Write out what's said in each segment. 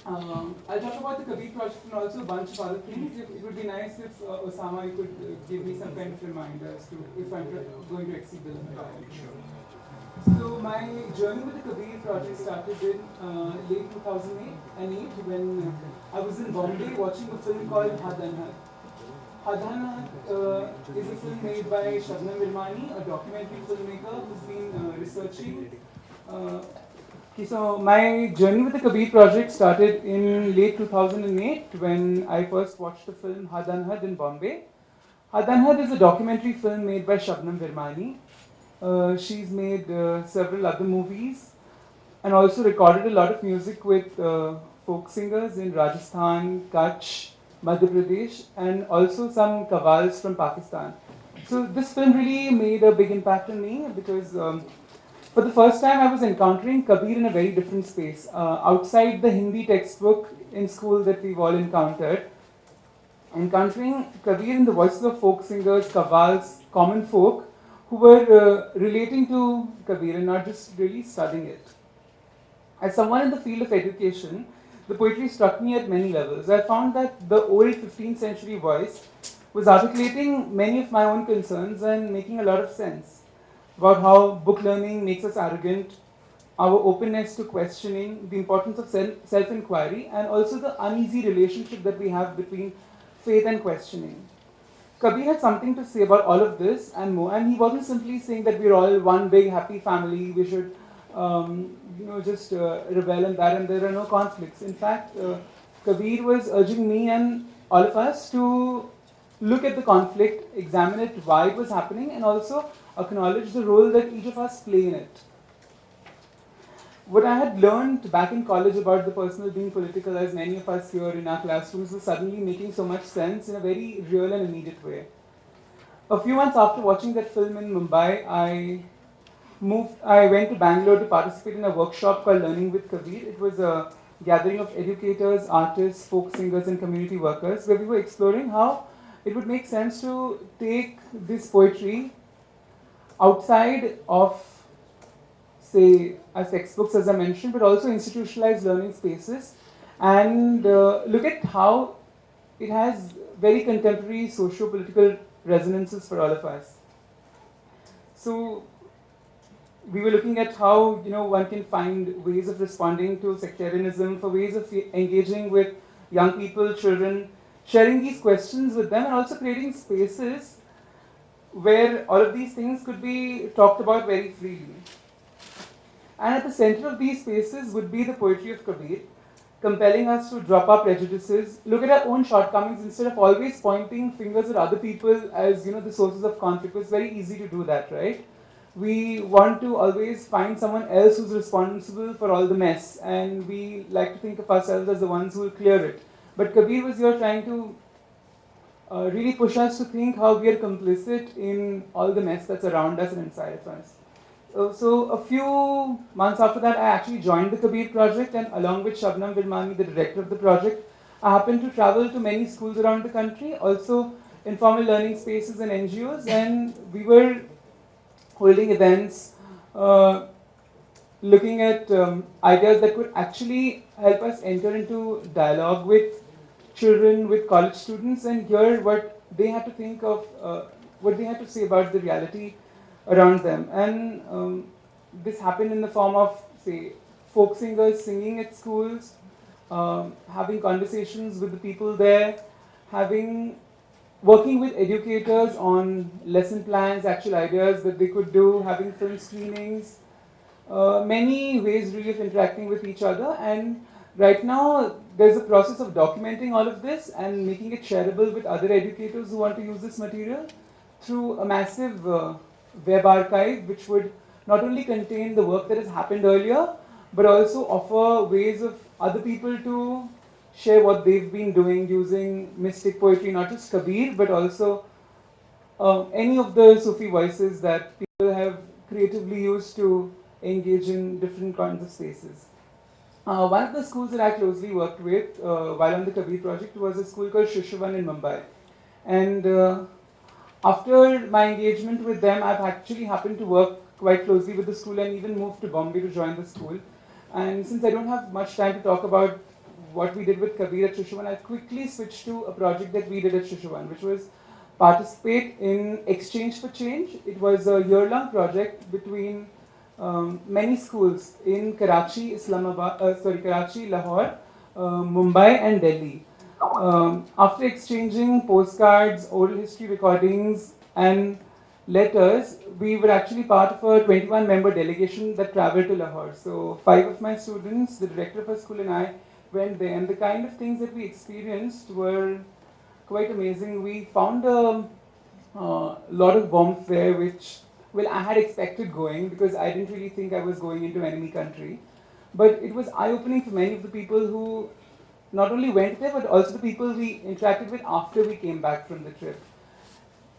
I'll talk about the Kabir project and also a bunch of other things. It would be nice if Osama, you could give me some kind of reminder as to if I'm going to exceed the limit. So my journey with the Kabir project started in late 2008 when I was in Bombay watching a film called Hadhan. Hadhan is a film made by Shabnam Virmani, a documentary filmmaker who's been researching. Okay, so my journey with the Kabir project started in late 2008 when I first watched the film Hadhan in Bombay. Hadhan is a documentary film made by Shabnam Virmani. She's made several other movies and also recorded a lot of music with folk singers in Rajasthan, Kutch, Madhya Pradesh, and also some qawwals from Pakistan. So this film really made a big impact on me because for the first time I was encountering Kabir in a very different space, outside the Hindi textbook in school that we've all encountered. Encountering Kabir in the voices of folk singers, qawwals, common folk, who were relating to Kabir and not just really studying it. As someone in the field of education, the poetry struck me at many levels. I found that the old 15th century voice was articulating many of my own concerns and making a lot of sense about how book learning makes us arrogant, our openness to questioning, the importance of self inquiry, and also the uneasy relationship that we have between faith and questioning. Kabir had something to say about all of this and more, and he wasn't simply saying that we're all one big happy family, we should just rebel in that and there are no conflicts. In fact, Kabir was urging me and all of us to look at the conflict, examine it, why it was happening, and also acknowledge the role that each of us play in it. What I had learned back in college about the personal being political, as many of us here in our classrooms, was suddenly making so much sense in a very real and immediate way. A few months after watching that film in Mumbai, I went to Bangalore to participate in a workshop called Learning with Kabir. It was a gathering of educators, artists, folk singers, and community workers where we were exploring how it would make sense to take this poetry outside of, say, as textbooks, as I mentioned, but also institutionalized learning spaces and look at how it has very contemporary socio-political resonances for all of us. So we were looking at how one can find ways of responding to sectarianism, for ways of engaging with young people, children, sharing these questions with them, and also creating spaces where all of these things could be talked about very freely. And at the center of these spaces would be the poetry of Kabir, compelling us to drop our prejudices, look at our own shortcomings instead of always pointing fingers at other people as the sources of conflict. It's very easy to do that, right? We want to always find someone else who's responsible for all the mess, and we like to think of ourselves as the ones who will clear it. But Kabir was here trying to really push us to think how we are complicit in all the mess that's around us and inside of us. So a few months after that, I actually joined the Kabir project, and along with Shabnam Virmani, the director of the project, I happened to travel to many schools around the country, also informal learning spaces and NGOs, and we were holding events, looking at ideas that could actually help us enter into dialogue with children, with college students, and hear what they had to think of, what they had to say about the reality around them. And this happened in the form of, say, folk singers singing at schools, having conversations with the people there, working with educators on lesson plans, actual ideas that they could do, having film screenings, many ways really of interacting with each other. And right now, there's a process of documenting all of this and making it shareable with other educators who want to use this material through a massive web archive, which would not only contain the work that has happened earlier, but also offer ways of other people to share what they've been doing using mystic poetry, not just Kabir, but also any of the Sufi voices that people have creatively used to engage in different kinds of spaces. One of the schools that I closely worked with while on the Kabir project was a school called Shishyavan in Mumbai. And after my engagement with them, I've actually happened to work quite closely with the school and even moved to Bombay to join the school. And since I don't have much time to talk about what we did with Kabir at Shushavan, I quickly switched to a project that we did at Shushavan, which was participate in Exchange for Change. It was a year-long project between many schools in Karachi, Karachi, Lahore, Mumbai, and Delhi. After exchanging postcards, oral history recordings, and letters, we were actually part of a 21-member delegation that traveled to Lahore. So 5 of my students, the director of our school, and I went there, and the kind of things that we experienced were quite amazing. We found a lot of warmth there, which, well, I had expected going because I didn't really think I was going into enemy country. But it was eye-opening for many of the people who not only went there, but also the people we interacted with after we came back from the trip.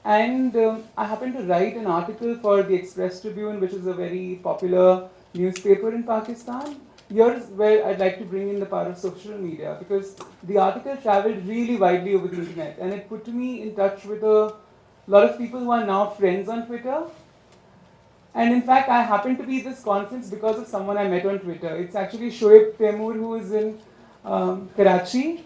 And I happened to write an article for the Express Tribune, which is a very popular newspaper in Pakistan. Here's where I'd like to bring in the power of social media, because the article traveled really widely over the internet, and it put me in touch with a lot of people who are now friends on Twitter. And in fact, I happened to be at this conference because of someone I met on Twitter. It's actually Shoaib Taimur, who is in Karachi.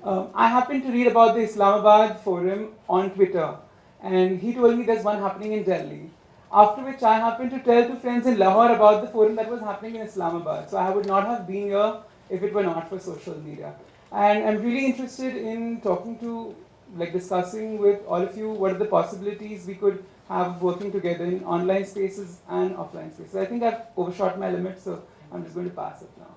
I happened to read about the Islamabad forum on Twitter, and he told me there's one happening in Delhi. After which I happened to tell 2 friends in Lahore about the forum that was happening in Islamabad. So I would not have been here if it were not for social media. And I'm really interested in talking to, like, discussing with all of you what are the possibilities we could have working together in online spaces and offline spaces. I think I've overshot my limit, so I'm just going to pass it now.